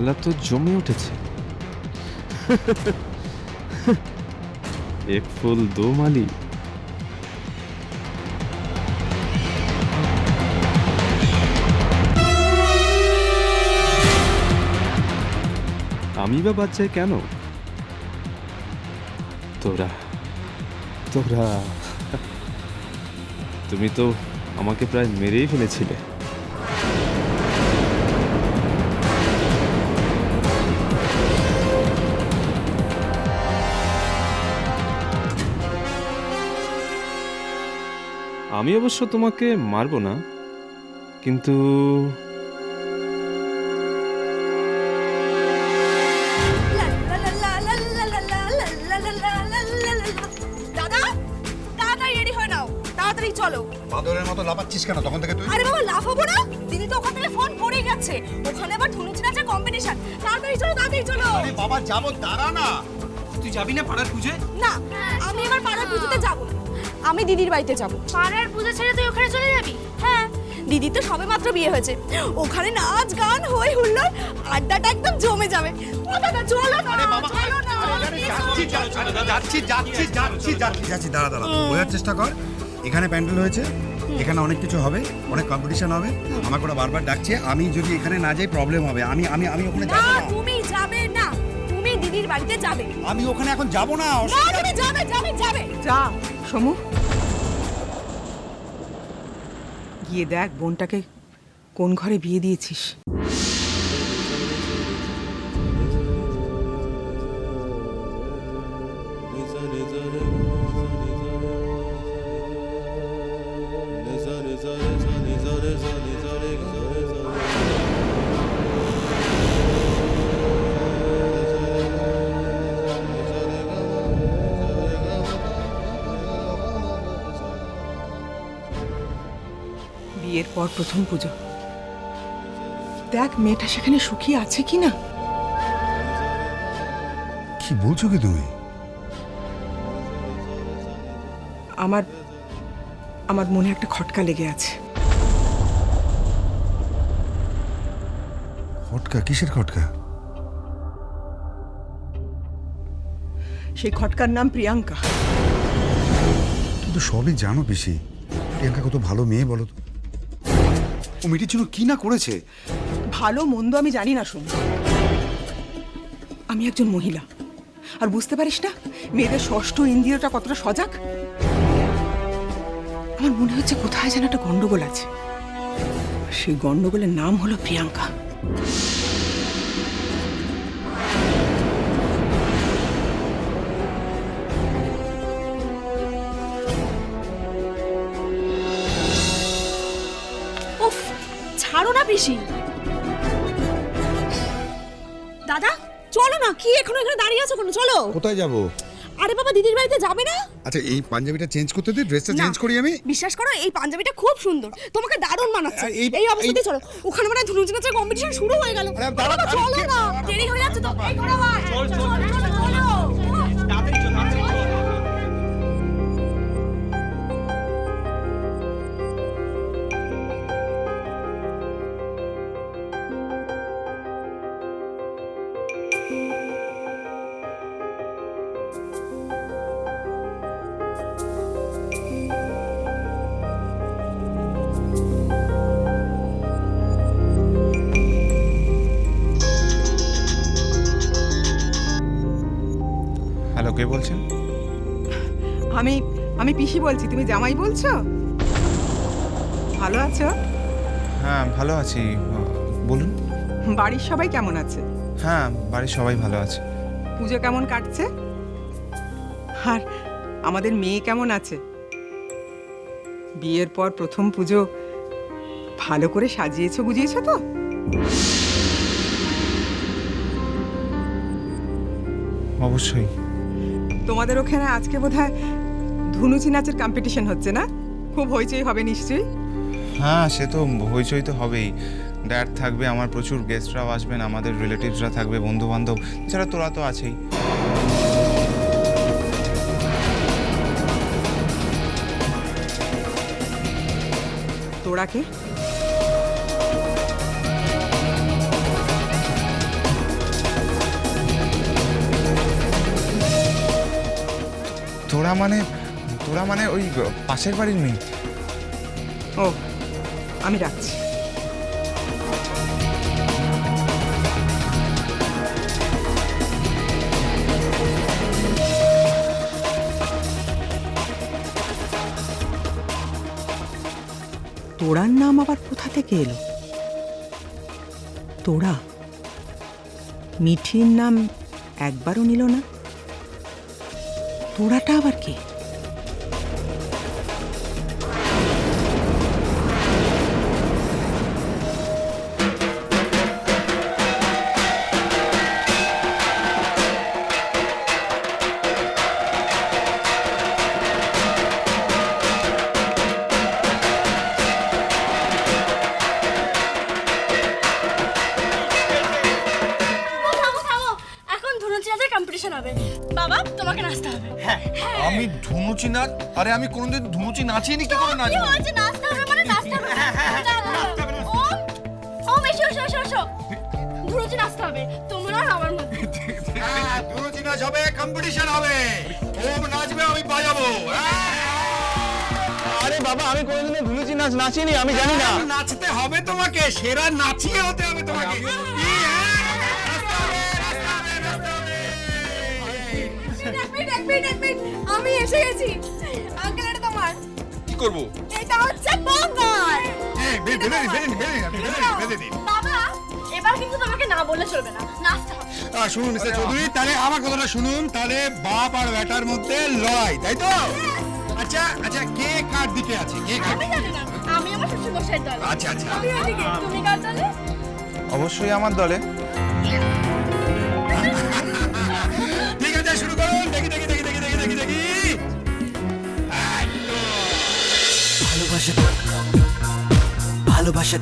খেলা তো জমে উঠেছে। এক ফুল দো মালি। আমি বা বাচ্চায় কেন? তোরা তোরা তুমি তো আমাকে প্রায় মেরেই ফেলেছিলে। আমি অবশ্য তোমাকে মারবো না, কিন্তু দাদা তাড়াতাড়ি রেডি হয়ে নাও, তাড়াতাড়ি চলো। বাদরের মতো লাফাচ্ছিস কেন তখন থেকে তুই? আরে বাবা লাফাবো না, দিদি তো ওখান থেকে ফোন করেই গেছে, ওখানে আবার ধনুচি নাচের কম্পিটিশন। তাড়াতাড়ি চলো, তাড়াতাড়ি চলো। আরে বাবা যাবো, দাঁড়া না। তুই যাবি না পাড়ার পুজোয়? না, আমি এবার পাড়ার পুজোতে যাব না, আমি দিদির বাড়িতে যাব। পাড়ার পুজো ছেড়ে তুই ওখানে চলে যাবি? হ্যাঁ, দিদি তো সবেমাত্র বিয়ে হয়েছে, ওখানে নাচ গান হই হুল্লোড়, আড্ডাটা একদম জমে যাবে। ও দাদা চলো না, আরে বাবা, চলো না। যাচ্ছি, দাঁড়া দাঁড়া, বোঝার চেষ্টা কর। এখানে প্যান্ডেল হয়েছে, এখানে অনেক কিছু হবে, অনেক কম্পিটিশন হবে। আমাকে ওরা বারবার ডাকছে, আমি যদি এখানে না যাই প্রবলেম হবে। আমি আমি আমি ওখানে না, যাবো না। তুমি যাবে না, তুমি দিদির বাড়িতে যাবে। আমি ওখানে এখন যাবো না। না, তুমি যাবে যাবে যাবে। যা সমু, গিয়ে দেখ বোনটাকে কোন ঘরে বিয়ে দিয়েছিস। বিয়ের পর প্রথম পুজো, দেখ মেয়েটা সেখানে সুখী আছে কিনা। কি বলছো কি তুমি? আমার আমার মনে একটা খটকা লেগে আছে। খটকা? কিসের খটকা? সেই খটকার নাম প্রিয়াঙ্কা। তুমি তো সবই জানো পিসি। প্রিয়াঙ্কা কত ভালো মেয়ে বলো তো। ও মেয়েটির জন্য কি না করেছে। ভালো মন্দ আমি জানি না শোন, আমি একজন মহিলা, আর বুঝতে পারিস না মেয়েদের ষষ্ঠ ইন্দ্রিয়টা কতটা সজাগ। আমার মনে হচ্ছে কোথায় যেন একটা গন্ডগোল আছে, সেই গন্ডগোলের নাম হলো প্রিয়াঙ্কা। উফ, ছাড়ো না পিসি। দাদা চলো না, কি এখনো এখানে দাঁড়িয়ে আছো কেন? চলো। কোথায় যাবো? আরে বাবা দিদির বাড়িতে যাবে না? আচ্ছা এই পাঞ্জাবিটা চেঞ্জ করতে দে, ড্রেসটা না, চেঞ্জ করি আমি। বিশ্বাস করো এই পাঞ্জাবিটা খুব সুন্দর, তোমাকে দারুণ মানাচ্ছে। এই অবস্থাতে চলো, ওখানে মানে ধনুচি নাচের কম্পিটিশন শুরু হয়ে গেল। আরে দাঁড়া, বাবা, চলো আরে না, দেরি হয়ে যাচ্ছে তো। এই ঘোড়া ভাই, চল, চল, চলো, চলো, চলো। তাড়াতাড়ি চল, তাড়াতাড়ি চল। হ্যালো, কে বলছেন? আমি আমি পিসি বলছি, তুমি জামাই বলছো? ভালো আছো? হ্যাঁ ভালো আছি, বলুন। বাড়ির সবাই কেমন আছে? হ্যাঁ বাড়ির সবাই ভালো আছে। পুজো কেমন কাটছে? আর আমাদের মেয়ে কেমন আছে? বিয়ের পর প্রথম পুজো ভালো করে সাজিয়েছো গুজিয়েছো তো? অবশ্যই। তোমাদের ওখানে আজকে বোধহয় ধনুচি নাচের কম্পিটিশন হচ্ছে না? খুব হইচই হবে নিশ্চয়ই। হ্যাঁ সে তো হইচই তো হবেই। ড্যাড থাকবে, আমার প্রচুর গেস্টরাও আসবেন, আমাদের রিলেটিভসরা থাকবে, বন্ধু বান্ধব, এছাড়া তোরা তো আছেই। তোরা কে? তোরা মানে ওই পাশের বাড়ির মেয়ে? ও আমি রাখছি। তোড়ার নাম আবার কোথা থেকে এলো? তোড়া, মিঠির নাম একবারও নিল না। তোড়াটা আবার কে? থামো থামো, এখন ধনুচি নাচের কম্পিটিশন হবে। বাবা তোমাকে নাচতে হবে। আমি ধুনুচি নাচ? আরে আমি কোনোদিন ধুনুচি নাচিনি, কি করে কি নাচবো? হয়েছে, নাচতে হবে মানে নাচতে হবে। ও এসো এসো এসো এসো, ধনুচি নাচতে হবে তোমরা আর আমার মধ্যে। ধুনুচি নাচ হবে, কম্পিটিশন হবে। ওম নাচবে, আমি বাজাবো। আরে বাবা, আমি কোনোদিনও ধুনুচি নাচ নাচিনি, আমি জানি না। নাচতে হবে তোমাকে, সেরা নাচিয়ে হতে হবে তোমাকে। কি, হ্যাঁ? নাচতে হবে, নাচতে হবে, নাচতে হবে। এক মিনিট, আমি এসে গেছি। আঙ্কেল এটা তোমার। কি করবো? এটা হচ্ছে বঙ্গার। বেঁধে দিন। বাবা এবার কিন্তু তোমাকে না বললে চলবে না, নাচতে হবে। শুনুন মিস্টার চৌধুরী, তাহলে আমার কথাটা শুনুন। তাহলে বাপ আর বেটার মধ্যে লড়াই, তাই তো? আচ্ছা আচ্ছা, কে কার দিকে আছে? কে কার? আমি জানি না, আমি আমার শ্বশুর মশাইয়ের দলে। আচ্ছা আচ্ছা, আমি ওইদিকে, তুমি কার দলে? অবশ্যই আমার দলে। ঠিক আছে, শুরু করুন। দেখি দেখি দেখি দেখি দেখি দেখি দেখি। ভালোবাসা